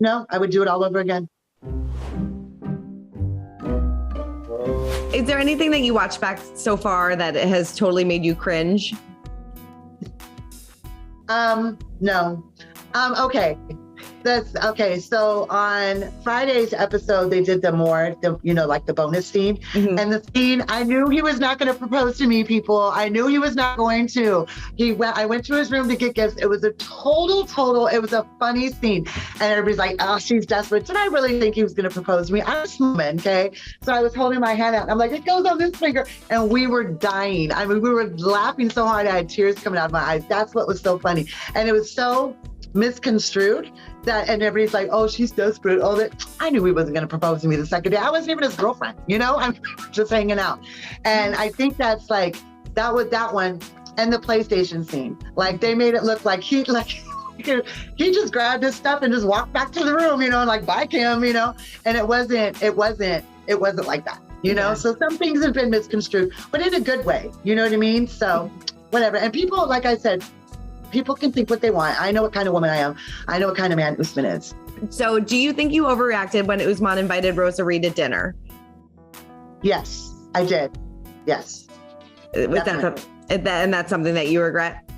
No, I would do it all over again. Is there anything that you watched back so far that has totally made you cringe? No. Okay. That's okay. So on Friday's episode, they did like the bonus scene. Mm-hmm. And the scene, I knew he was not going to propose to me, people. I knew he was not going to. I went to his room to get gifts. It was a total, it was a funny scene. And everybody's like, oh, she's desperate. Did I really think he was going to propose to me? I'm a woman, okay? So I was holding my hand out. And I'm like, it goes on this finger. And we were dying. I mean, we were laughing so hard. I had tears coming out of my eyes. That's what was so funny. And it was so misconstrued and everybody's like, oh, she's desperate. Oh, that I knew he wasn't going to propose to me the second day. I wasn't even his girlfriend, I'm just hanging out. And I think that's like, that was that one and the PlayStation scene. Like they made it look like he just grabbed his stuff and just walked back to the room, and like, bye, Kim, and it wasn't like that, Yeah. So some things have been misconstrued, but in a good way, you know what I mean? So whatever. And people, like I said, people can think what they want. I know what kind of woman I am. I know what kind of man Usman is. So do you think you overreacted when Usman invited Rosary to dinner? Yes, I did. Yes. And that's something that you regret?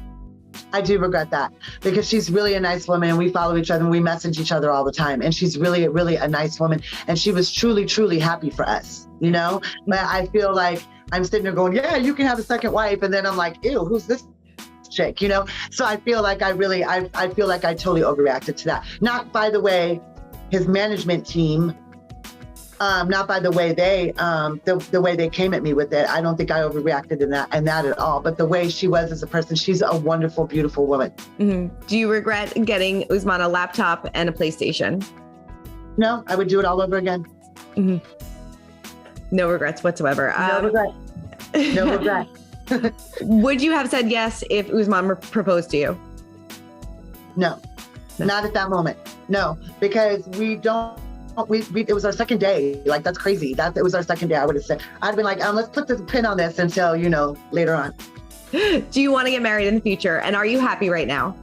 I do regret that because she's really a nice woman and we follow each other and we message each other all the time. And she's really, really a nice woman. And she was truly, truly happy for us, But I feel like I'm sitting there going, yeah, you can have a second wife. And then I'm like, ew, who's this chick, So I feel like I feel like I totally overreacted to that. Not by the way, his management team, not by the way the way they came at me with it. I don't think I overreacted in that at all. But the way she was as a person, she's a wonderful, beautiful woman. Mm-hmm. Do you regret getting Usman a laptop and a PlayStation? No, I would do it all over again. Mm-hmm. No regrets whatsoever. No regret. No regret. Would you have said yes if Usman proposed to you? No, not at that moment. No, because it was our second day. Like, that's crazy. It was our second day. I would have said, I'd been like, let's put this pin on this until, later on. Do you want to get married in the future? And are you happy right now?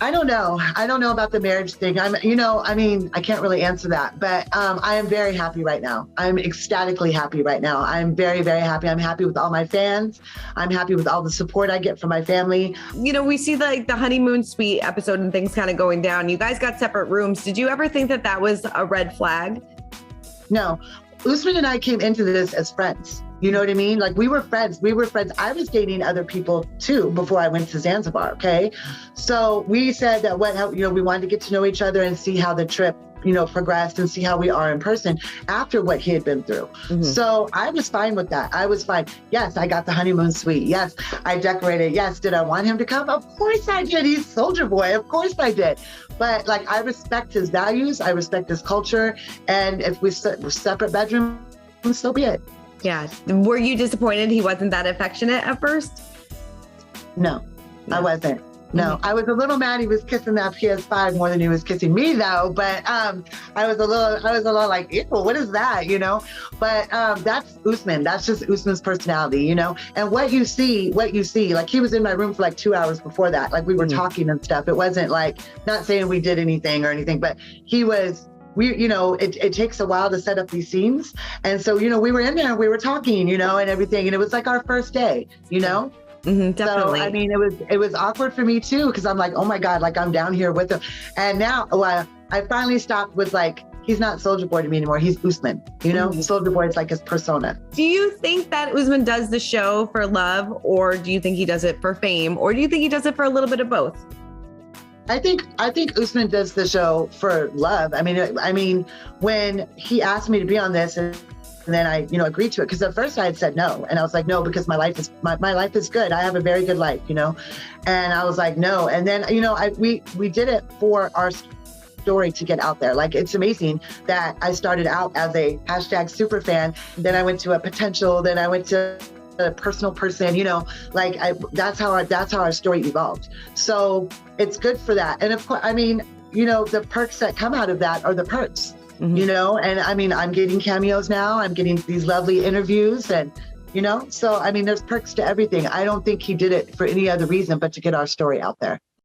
I don't know. I don't know about the marriage thing. I can't really answer that, but I am very happy right now. I'm ecstatically happy right now. I'm very, very happy. I'm happy with all my fans. I'm happy with all the support I get from my family. We see the honeymoon suite episode and things kind of going down. You guys got separate rooms. Did you ever think that was a red flag? No. Usman and I came into this as friends. You know what I mean? Like, we were friends. I was dating other people too before I went to Zanzibar. Okay. So we said that we wanted to get to know each other and see how the trip, progressed and see how we are in person after what he had been through. Mm-hmm. So I was fine with that. I was fine. Yes, I got the honeymoon suite. Yes, I decorated. Yes. Did I want him to come? Of course I did. He's Soldier Boy. Of course I did. But I respect his values. I respect his culture. And if we're separate bedrooms, so be it. Yeah. Were you disappointed he wasn't that affectionate at first? No, I wasn't. No, I was a little mad he was kissing that PS5 more than he was kissing me though. But I was a little like, ew, what is that? But that's Usman. That's just Usman's personality, And what you see, like, he was in my room for like 2 hours before that. Like, we were talking and stuff. It wasn't like, not saying we did anything or anything, but he was. It takes a while to set up these scenes. And so, we were in there and we were talking, and everything. And it was like our first day, Mm-hmm, definitely. So, I mean, it was awkward for me too, because I'm like, oh my God, like, I'm down here with him. And now I finally stopped with like, he's not Soldier Boy to me anymore. He's Usman, Mm-hmm. Soldier Boy is like his persona. Do you think that Usman does the show for love, or do you think he does it for fame, or do you think he does it for a little bit of both? I think Usman does the show for love. I mean, when he asked me to be on this, and then I, agreed to it, because at first I had said no, and I was like, no, because my life is good. I have a very good life, and I was like, no. And then, we did it for our story to get out there. Like, it's amazing that I started out as a #super fan. Then I went to a potential. Then I went to a personal person, that's how our story evolved. So it's good for that. And of course, the perks that come out of that are the perks, mm-hmm. And I'm getting cameos now. I'm getting these lovely interviews and, so, there's perks to everything. I don't think he did it for any other reason but to get our story out there.